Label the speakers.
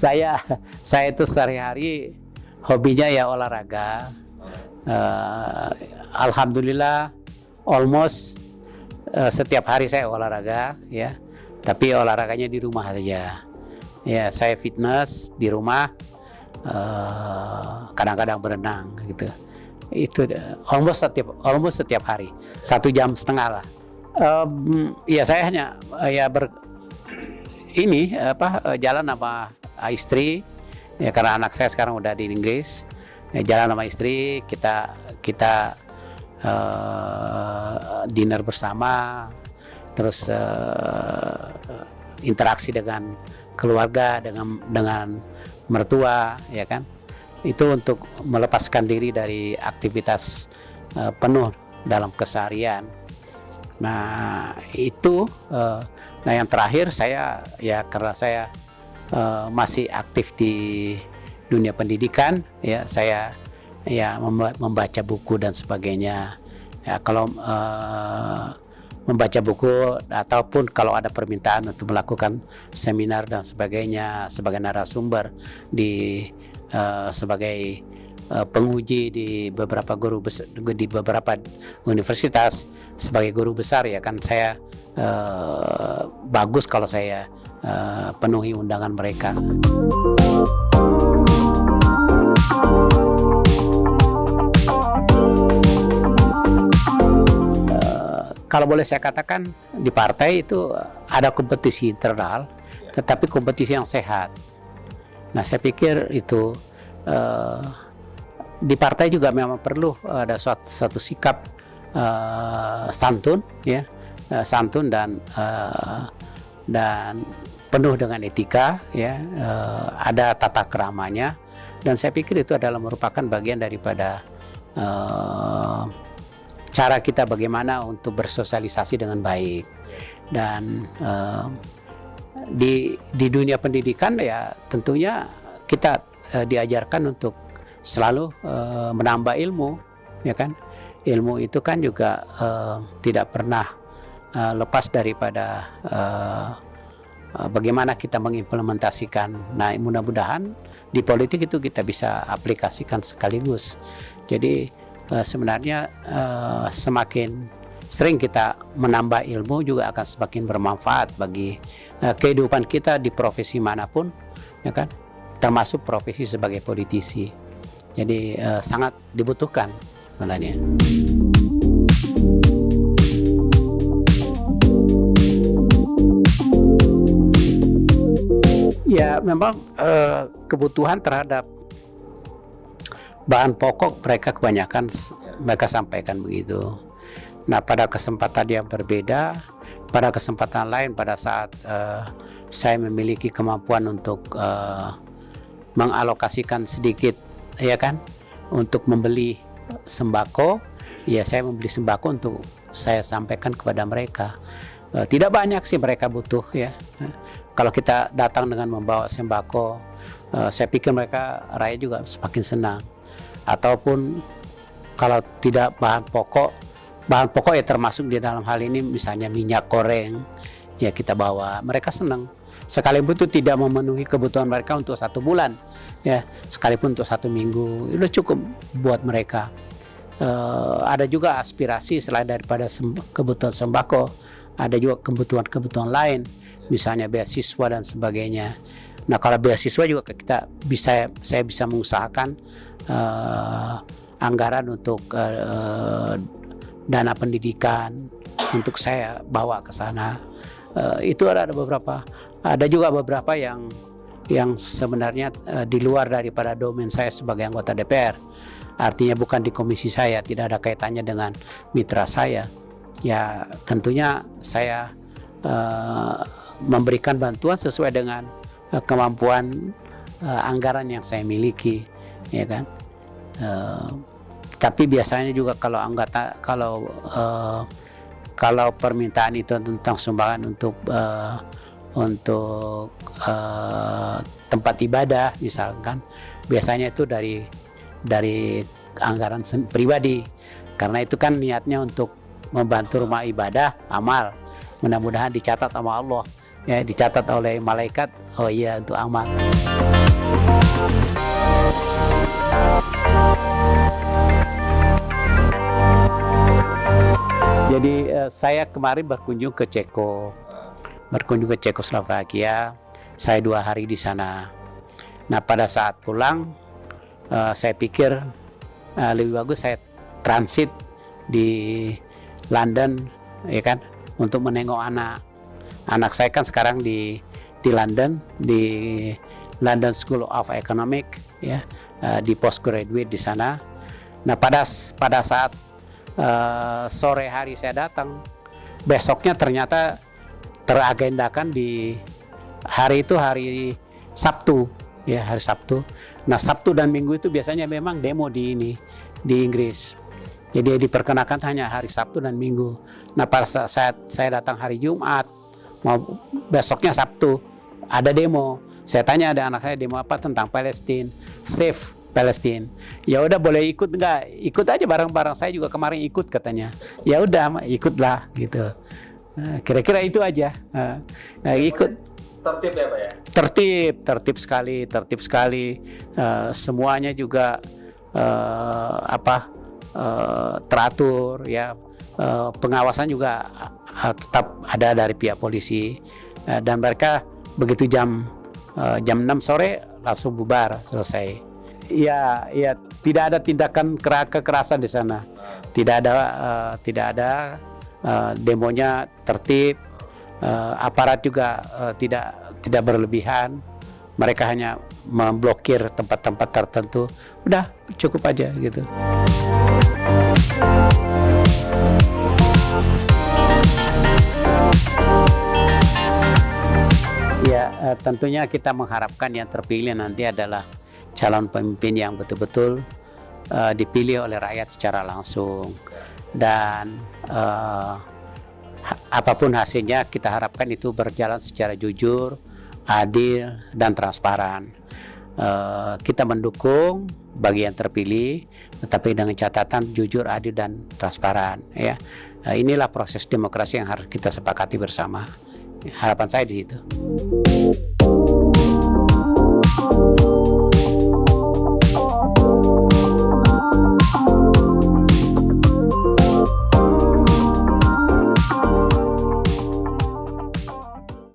Speaker 1: Saya itu sehari-hari hobinya ya olahraga. Alhamdulillah almost setiap hari saya olahraga ya. Tapi olahraganya di rumah saja. Ya, saya fitness di rumah. Kadang-kadang berenang gitu. Itu almost setiap hari 1,5 jam lah. Ya saya hanya jalan sama istri ya, karena anak saya sekarang udah di Inggris. Jalan sama istri, kita dinner bersama, terus interaksi dengan keluarga, dengan mertua, ya kan. Itu untuk melepaskan diri dari aktivitas penuh dalam keseharian. Nah itu, nah yang terakhir saya ya, karena saya masih aktif di dunia pendidikan ya, saya ya membaca buku dan sebagainya ya. Kalau membaca buku ataupun kalau ada permintaan untuk melakukan seminar dan sebagainya sebagai narasumber sebagai penguji di beberapa di beberapa universitas sebagai guru besar ya kan, saya bagus kalau saya penuhi undangan mereka. Kalau boleh saya katakan, di partai itu ada kompetisi internal, tetapi kompetisi yang sehat. Nah, saya pikir itu di partai juga memang perlu ada suatu sikap santun, ya, santun dan penuh dengan etika, ya, ada tata keramanya, dan saya pikir itu adalah merupakan bagian daripada cara kita bagaimana untuk bersosialisasi dengan baik. Dan di dunia pendidikan ya tentunya kita diajarkan untuk selalu menambah ilmu, ya kan. Ilmu itu kan juga tidak pernah lepas daripada bagaimana kita mengimplementasikan. Nah, mudah-mudahan di politik itu kita bisa aplikasikan sekaligus. Jadi sebenarnya semakin sering kita menambah ilmu juga akan semakin bermanfaat bagi kehidupan kita di profesi manapun, ya kan, termasuk profesi sebagai politisi. Jadi sangat dibutuhkan sebenarnya. Ya memang kebutuhan terhadap bahan pokok mereka sampaikan begitu. Nah, pada kesempatan yang berbeda, pada kesempatan lain, pada saat saya memiliki kemampuan untuk mengalokasikan sedikit, ya kan, untuk membeli sembako, ya saya membeli sembako untuk saya sampaikan kepada mereka. Tidak banyak sih mereka butuh, ya. Kalau kita datang dengan membawa sembako, saya pikir mereka rakyat juga semakin senang. Ataupun kalau tidak bahan pokok ya termasuk di dalam hal ini misalnya minyak goreng ya kita bawa, mereka senang. Sekalipun itu tidak memenuhi kebutuhan mereka untuk 1 bulan ya, sekalipun untuk 1 minggu itu cukup buat mereka. Ada juga aspirasi selain daripada kebutuhan sembako, ada juga kebutuhan lain, misalnya beasiswa dan sebagainya. Nah, kalau beasiswa juga saya bisa mengusahakan anggaran untuk dana pendidikan untuk saya bawa ke sana. Itu ada juga beberapa yang sebenarnya di luar daripada domain saya sebagai anggota DPR. Artinya bukan di komisi saya, tidak ada kaitannya dengan mitra saya. Ya tentunya saya memberikan bantuan sesuai dengan kemampuan anggaran yang saya miliki, ya kan. Tapi biasanya juga kalau permintaan itu tentang sumbangan untuk tempat ibadah misalkan, biasanya itu dari anggaran pribadi, karena itu kan niatnya untuk membantu rumah ibadah, amal. Mudah-mudahan dicatat sama Allah, ya, dicatat oleh malaikat, oh iya, untuk amal. Jadi saya kemarin berkunjung ke Cekoslovakia. Saya 2 hari di sana. Nah, pada saat pulang, saya pikir lebih bagus saya transit di London, ya kan, untuk menengok anak. Anak saya kan sekarang di London, di London School of Economics, ya, di postgraduate di sana. Nah, pada saat sore hari saya datang, besoknya ternyata teragendakan di hari Sabtu, ya, hari Sabtu. Nah, Sabtu dan Minggu itu biasanya memang demo di Inggris. Jadi diperkenakan hanya hari Sabtu dan Minggu. Nah, pada saat saya datang hari Jumat, besoknya Sabtu, ada demo. Saya tanya ada anak saya, demo apa? Tentang Palestina, Save Palestine. Ya udah, boleh ikut nggak? Ikut aja bareng-bareng, saya juga kemarin ikut katanya. Ya udah, ikutlah gitu. Kira-kira itu aja. Ikut.
Speaker 2: Tertib ya Pak ya?
Speaker 1: Tertib sekali. Semuanya juga teratur, ya. Pengawasan juga tetap ada dari pihak polisi, dan mereka begitu jam 6 sore langsung bubar, selesai. Ya, tidak ada tindakan kekerasan di sana. Tidak ada demonya tertib. Aparat juga tidak berlebihan. Mereka hanya memblokir tempat-tempat tertentu. Udah, cukup aja gitu. Ya, tentunya kita mengharapkan yang terpilih nanti adalah calon pemimpin yang betul-betul dipilih oleh rakyat secara langsung, dan apapun hasilnya kita harapkan itu berjalan secara jujur, adil, dan transparan. Kita mendukung bagi yang terpilih, tetapi dengan catatan jujur, adil, dan transparan, ya. Inilah proses demokrasi yang harus kita sepakati bersama. Harapan saya di situ.